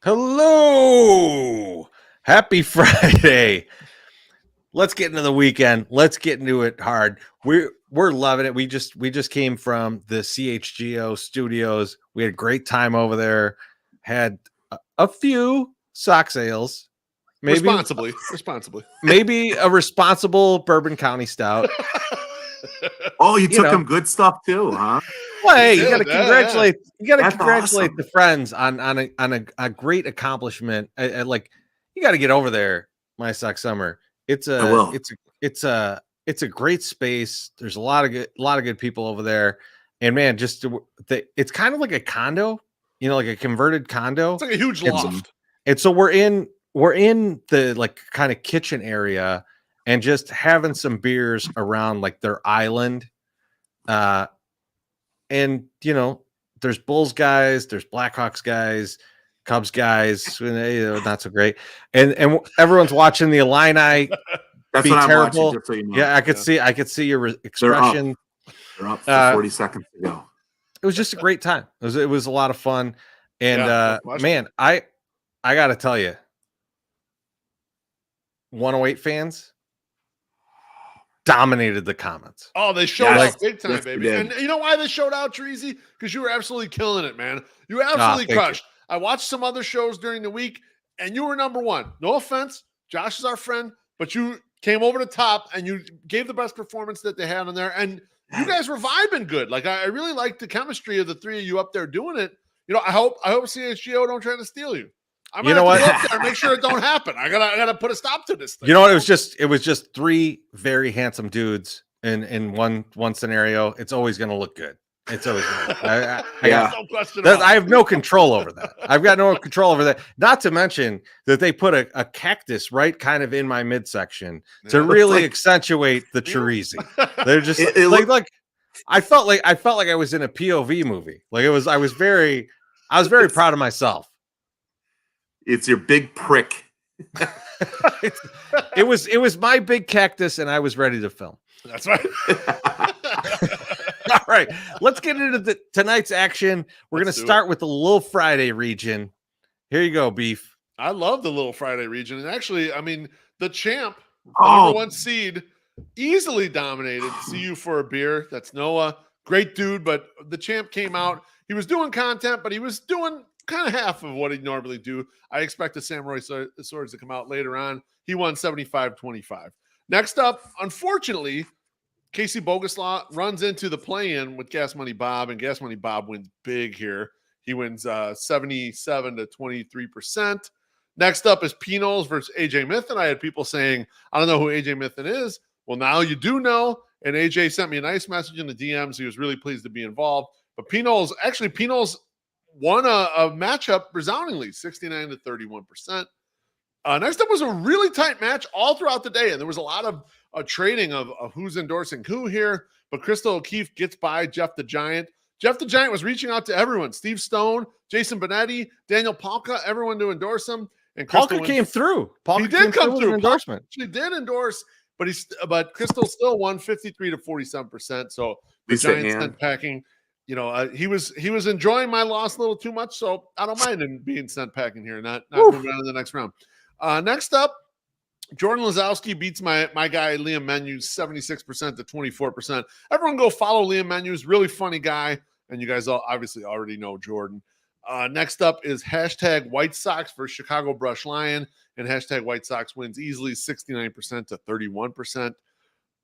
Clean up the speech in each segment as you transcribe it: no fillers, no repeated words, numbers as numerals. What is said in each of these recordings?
Hello. Happy Friday. Let's get into the weekend. Let's get into it hard. We're loving it. We just came from the CHGO studios. We had a great time over there. Had a few sock sales. Responsibly. Maybe a responsible Bourbon County stout. Oh, you took them good stuff too, huh? Well, hey, you got to congratulate. You got to That's congratulate awesome. the friends on a great accomplishment. Like you got to get over there, My Sock Summer. It's a great space. There's a lot of good people over there, and man, it's kind of like a condo, like a converted condo. It's like a huge loft. And so we're in the like kind of kitchen area and just having some beers around like their island. And there's Bulls guys, there's Blackhawks guys, Cubs guys, not so great, and everyone's watching the Illini. That's what I'm watching. Just so you know. Yeah, I could see your expression. They're up for 40 seconds to go. It was just a great time. It was a lot of fun, and man, I got to tell you, 108 fans dominated the comments. Oh, they showed out big time, baby. And you know why they showed out, Treasy? Because you were absolutely killing it, man. You absolutely crushed. I watched some other shows during the week, and you were number one. No offense. Josh is our friend, but you came over the top, and you gave the best performance that they had on there. And you guys were vibing good. Like, I really liked the chemistry of the three of you up there doing it. I hope CHGO don't try to steal you. I'm gonna have to go up there and make sure it don't happen. I gotta put a stop to this thing. You know what? It was just three very handsome dudes in one scenario. It's always gonna look good. It's always gonna I have no control over that. I've got no control over that. Not to mention that they put a cactus right kind of in my midsection to really accentuate the chorizo. They're just like I felt like I was in a POV movie. Like I was very proud of myself. It's your big prick. It was my big cactus, and I was ready to film. That's right. All right, let's get into tonight's action. We're going to start with the Little Friday region. Here you go, Beef. I love the Little Friday region. And actually, I mean, the champ, number one seed, easily dominated. See you for a beer. That's Noah. Great dude, but the champ came out. He was doing content, but he was doing kind of half of what he'd normally do. I expect the Samurai Swords to come out later on. He won 75-25. Next up, unfortunately, Casey Boguslaw runs into the play-in with Gas Money Bob, and Gas Money Bob wins big here. He wins 77-23%. Next up is Pinols versus AJ Mithen. I had people saying, I don't know who AJ Mithen is. Well, now you do know. And AJ sent me a nice message in the DMs. He was really pleased to be involved. But Pinols won a matchup resoundingly, 69-31%. Next up was a really tight match all throughout the day, and there was a lot of trading of who's endorsing who here, but Crystal O'Keefe gets by Jeff the Giant. Jeff the Giant was reaching out to everyone, Steve Stone, Jason Benetti, Daniel Palka, everyone to endorse him. And Palka came through. He did come through. Endorsement. He did endorse, but Crystal still won 53-47%, so the Giants sent packing. He was enjoying my loss a little too much, so I don't mind him being sent packing here, not moving on to the next round. Next up, Jordan Lazowski beats my guy Liam Menus 76%-24%. Everyone go follow Liam Menus, really funny guy, and you guys all obviously already know Jordan. Next up is hashtag White Sox versus Chicago Brush Lion, and hashtag White Sox wins easily 69%-31%.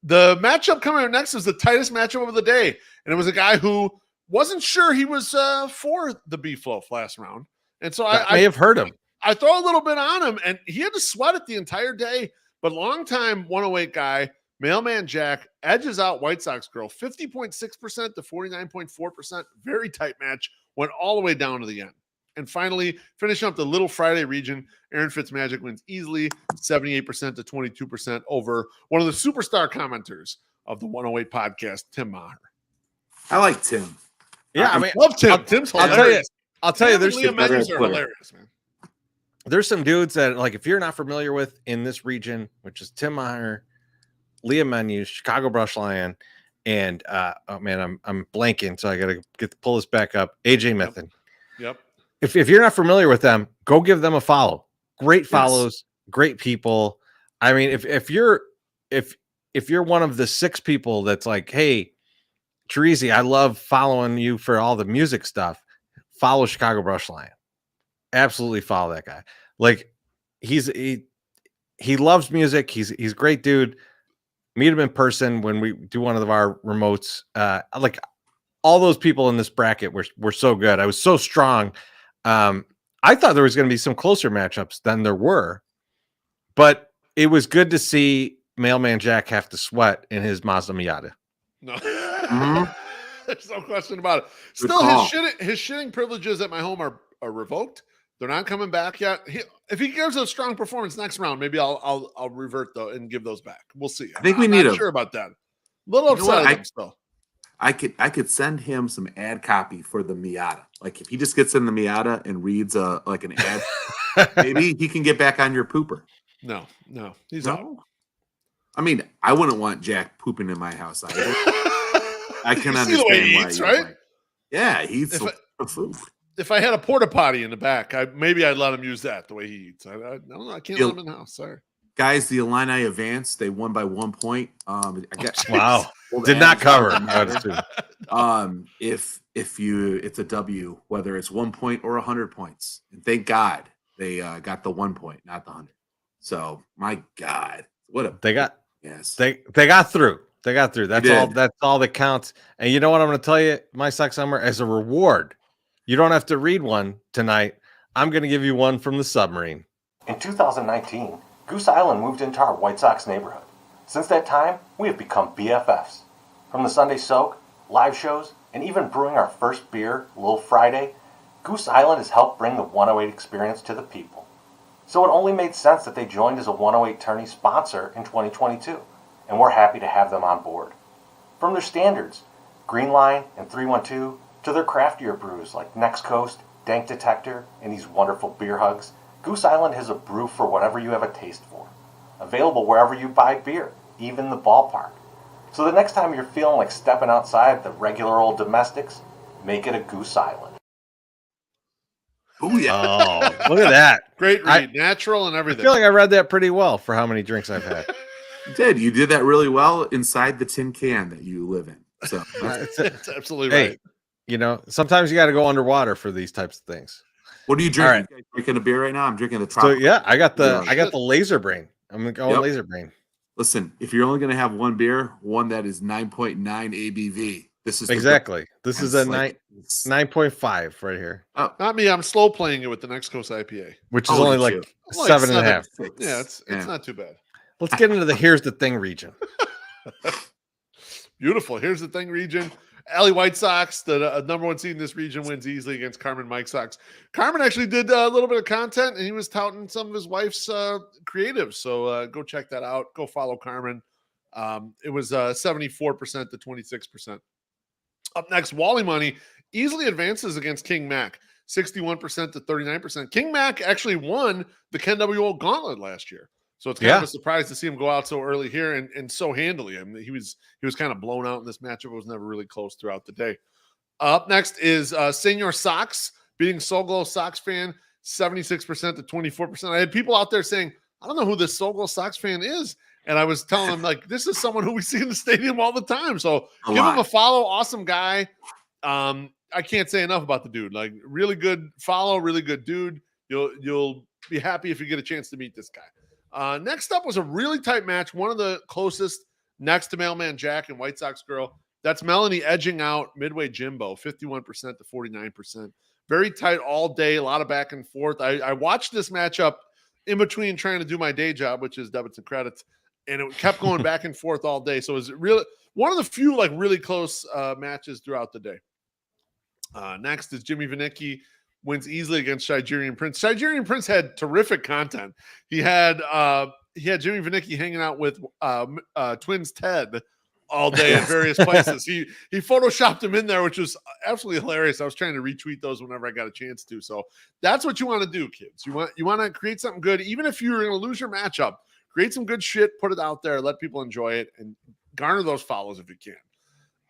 The matchup coming up next is the tightest matchup of the day, and it was a guy who wasn't sure he was for the Beefloaf last round. And so I may have heard him. I throw a little bit on him, and he had to sweat it the entire day. But longtime 108 guy, Mailman Jack, edges out White Sox girl 50.6% to 49.4%. Very tight match. Went all the way down to the end. And finally, finishing up the Little Friday region, Aaron Fitzmagic wins easily 78%-22% over one of the superstar commenters of the 108 podcast, Tim Maher. I like Tim. Yeah, I mean, love Tim. Tim's hilarious. I'll tell you, there's Liam Menus are hilarious, man. There's some dudes that, like, if you're not familiar with in this region, which is Tim Maher, Liam Menus, Chicago Brush Lion, and I'm blanking, so I gotta pull this back up. AJ Mithen. Yep. if you're not familiar with them, go give them a follow. Great follows, great people. I mean, if you're one of the 6 people that's like, hey, Teresi, I love following you for all the music stuff, follow Chicago Brush Lion. Absolutely follow that guy. Like he loves music. He's a great dude. Meet him in person when we do one of our remotes. Like all those people in this bracket were so good. I was so strong. I thought there was going to be some closer matchups than there were, but it was good to see Mailman Jack have to sweat in his Mazda Miata. No, there's no question about it. Still, his shitting privileges at my home are revoked. They're not coming back yet. If he gives a strong performance next round, maybe I'll revert though and give those back. We'll see. I think I'm not sure about that. A little upset still. I could send him some ad copy for the Miata. Like if he just gets in the Miata and reads like an ad, maybe he can get back on your pooper. No, he's out. I mean, I wouldn't want Jack pooping in my house either. I can understand the way he eats, right? He eats food. If I had a porta potty in the back, maybe I'd let him use that the way he eats. I don't know. I can't let him in the house. Sorry. Guys, the Illini advanced. They won by 1 point. Wow. Did not cover. If it's a W, whether it's 1 point or 100 points. And thank God they got the 1 point, not the 100. So my God, they got through. They got through. That's all that counts. And you know what I'm going to tell you, my Sox Summer, as a reward, you don't have to read one tonight. I'm going to give you one from the submarine. In 2019, Goose Island moved into our White Sox neighborhood. Since that time, we have become BFFs. From the Sunday Soak, live shows, and even brewing our first beer, Little Friday, Goose Island has helped bring the 108 experience to the people. So it only made sense that they joined as a 108 tourney sponsor in 2022, and we're happy to have them on board. From their standards, Green Line and 312, to their craftier brews like Next Coast, Dank Detector, and these wonderful beer hugs, Goose Island has a brew for whatever you have a taste for. Available wherever you buy beer, even the ballpark. So the next time you're feeling like stepping outside the regular old domestics, make it a Goose Island. Oh, yeah. Oh, look at that. Great read. Natural and everything. I feel like I read that pretty well for how many drinks I've had. You did that really well inside the tin can that you live in. So that's absolutely right. You know, sometimes you got to go underwater for these types of things. What are you drinking? Right. You drinking a beer right now? I'm drinking the tropical. So yeah, I got the Laser Brain. I'm gonna go Laser Brain. Listen, if you're only gonna have one beer, one that is 9.9 ABV. This is exactly. This is a 9.5 right here. Oh, not me. I'm slow playing it with the Next Coast IPA, which is only like 7.5. Yeah, it's not too bad. Let's get into the Here's the Thing region. Beautiful. Here's the Thing region. Alley White Sox, the number 1 seed in this region, wins easily against Carmen Mike Sox. Carmen actually did a little bit of content, and he was touting some of his wife's creatives. So go check that out. Go follow Carmen. It was 74% to 26%. Up next, Wally Money easily advances against King Mac, 61% to 39%. King Mac actually won the Ken WO Gauntlet last year. So it's kind of a surprise to see him go out so early here and so handily. I mean, he was kind of blown out in this matchup. It was never really close throughout the day. Up next is Senor Sox beating Soglo Sox fan, 76% to 24%. I had people out there saying, I don't know who this Soglo Sox fan is. And I was telling them, like, this is someone who we see in the stadium all the time. So give him a follow. Awesome guy. I can't say enough about the dude. Like, really good follow, really good dude. You'll be happy if you get a chance to meet this guy. Next up was a really tight match, one of the closest next to Mailman Jack and White Sox Girl. That's Melanie edging out Midway Jimbo, 51% to 49%. Very tight all day, a lot of back and forth. I watched this matchup in between trying to do my day job, which is debits and credits, and it kept going back and forth all day. So it was really one of the few like really close matches throughout the day. Next is Jimmy Vinicki. Wins easily against Shigerian Prince. Shigerian Prince had terrific content. He had Jimmy Vinicki hanging out with twins Ted all day at various places. He photoshopped him in there, which was absolutely hilarious. I was trying to retweet those whenever I got a chance to. So that's what you want to do, kids. You want to create something good, even if you're going to lose your matchup. Create some good shit, put it out there, let people enjoy it, and garner those follows if you can.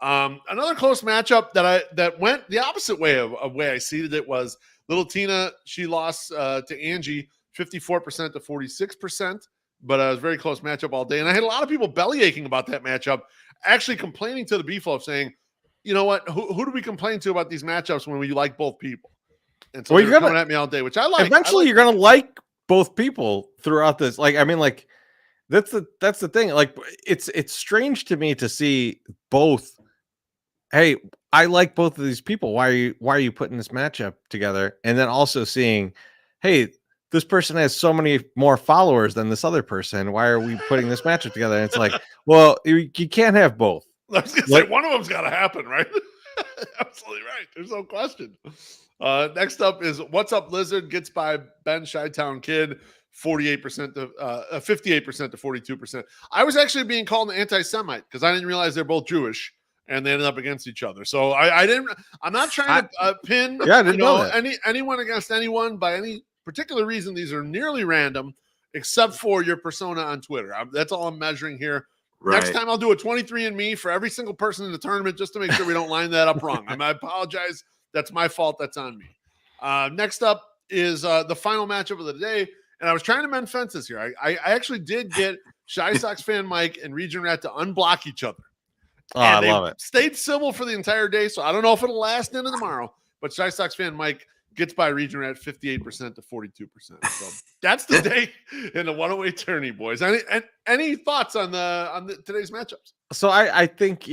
Another close matchup that went the opposite way of way I seeded it was Little Tina. She lost to Angie 54% to 46%, but it was a very close matchup all day. And I had a lot of people belly aching about that matchup, actually complaining to the Beefloaf saying, you know what, who do we complain to about these matchups when we like both people? And so you're coming at me all day, which I like. Eventually, you're going to like both people throughout this. Like, I mean, like that's the thing. Like, it's strange to me to see both. Hey, I like both of these people. Why are you putting this matchup together? And then also seeing, hey, this person has so many more followers than this other person. Why are we putting this matchup together? And it's like, well, you can't have both. I was gonna say one of them's got to happen, right? Absolutely right. There's no question. Next up is What's Up Lizard gets by Ben Chi-Town Kid 48% to 58% to 42%. I was actually being called an anti-Semite because I didn't realize they're both Jewish and they ended up against each other. So I'm not trying to pin anyone against anyone by any particular reason. These are nearly random except for your persona on Twitter. That's all I'm measuring here. Right. Next time I'll do a 23andMe for every single person in the tournament just to make sure we don't line that up wrong. I apologize. That's my fault. That's on me. Next up is the final matchup of the day. And I was trying to mend fences here. I actually did get Shy Sox fan Mike and Region Rat to unblock each other. Oh, I love it. Stayed civil for the entire day, so I don't know if it'll last into tomorrow. But Shy Sox fan Mike gets by Region Rat 58% to 42%. So that's the day in the 108 tourney, boys. Any thoughts on today's matchups? So I think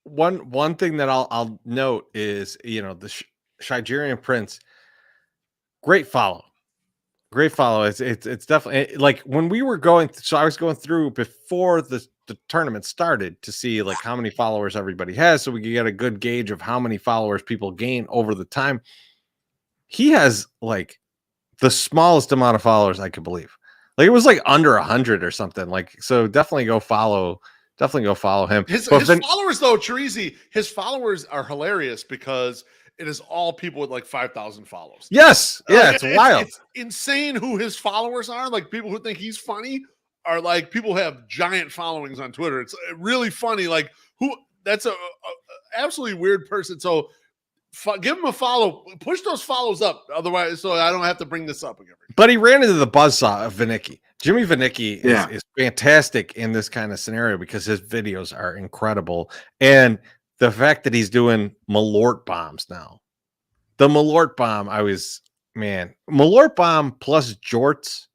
one thing that I'll note is the Shigerian Prince, great follow. It's definitely like when we were going. So I was going through before the tournament started to see like how many followers everybody has, so we could get a good gauge of how many followers people gain over the time. He has like the smallest amount of followers I could believe. Like it was like under 100 or something. Like so, definitely go follow him. His followers though, Chirizi, his followers are hilarious because it is all people with like 5,000 follows. Yes. Yeah. It's wild. It's insane who his followers are. Like people who think he's funny are like people who have giant followings on Twitter. It's really funny. Like that's a absolutely weird person. So give him a follow, push those follows up. Otherwise, so I don't have to bring this up again. But he ran into the buzzsaw of Vinicki. Jimmy Vinicki is fantastic in this kind of scenario because his videos are incredible. And the fact that he's doing Malort bombs now, the Malort bomb, Malort bomb plus jorts,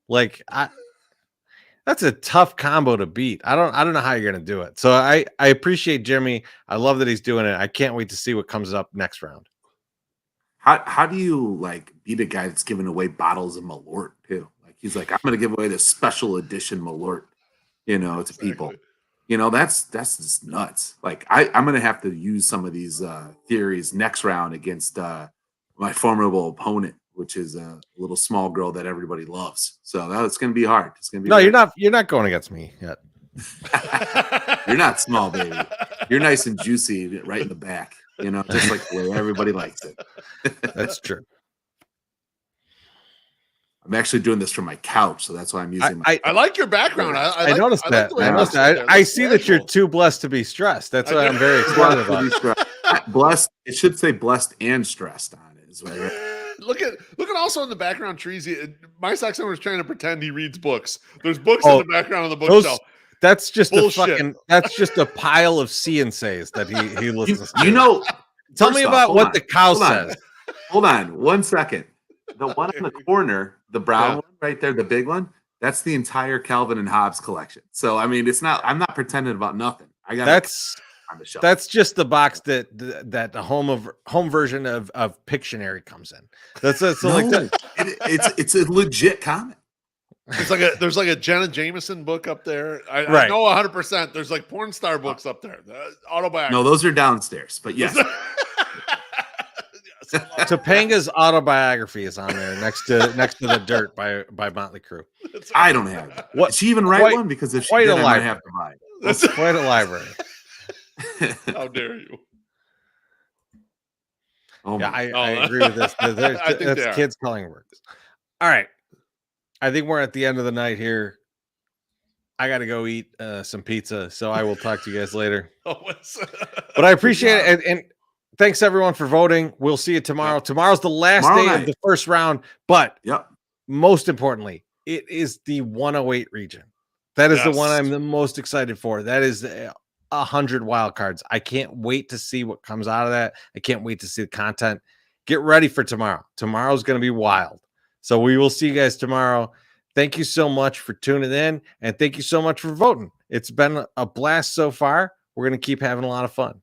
like that's a tough combo to beat. I don't know how you're gonna do it. So I appreciate Jimmy. I love that he's doing it. I can't wait to see what comes up next round. How do you like beat a guy that's giving away bottles of Malort too? Like he's like, I'm gonna give away this special edition Malort, to people. That's just nuts. Like I'm gonna have to use some of these theories next round against my formidable opponent, which is a little small girl that everybody loves. So it's gonna be hard. It's gonna be you're not going against me yet. You're not small, baby. You're nice and juicy right in the back, just like the way everybody likes it. That's true. I'm actually doing this from my couch, so that's why I'm using I like your background. I noticed that. I see that you're too blessed to be stressed. That's why I'm very excited about. Blessed. It should say blessed and stressed on it. Is what Look at also in the background trees. My Sox owner is trying to pretend he reads books. There's books in the background of the bookshelf. That's just that's just a pile of see and says that he listens to. Tell me about what the cow says. Hold on 1 second. The one in the corner, the brown one right there, the big one, that's the entire Calvin and Hobbes collection. So I mean, I'm not pretending about nothing. That's just the box that the home version of Pictionary comes in. It's a legit comic. There's like a Jenna Jameson book up there. I know 100%. There's like porn star books up there. Autobiography. No, those are downstairs. But yes. Topanga's autobiography is on there next to the Dirt by Motley Crue. I don't have it. What? Did she even write one? Because if she did, I might have to buy it. That's quite a library. How dare you? I agree with this. That's kids calling words. All right. I think we're at the end of the night here. I got to go eat some pizza. So I will talk to you guys later. But I appreciate it. And thanks everyone for voting. We'll see you tomorrow. Yep. Tomorrow's the last day of the first round. But most importantly, it is the 108 region. That is the one I'm the most excited for. That is 100 wild cards. I can't wait to see what comes out of that. I can't wait to see the content. Get ready for tomorrow. Tomorrow's going to be wild. So we will see you guys tomorrow. Thank you so much for tuning in, and thank you so much for voting. It's been a blast so far. We're going to keep having a lot of fun.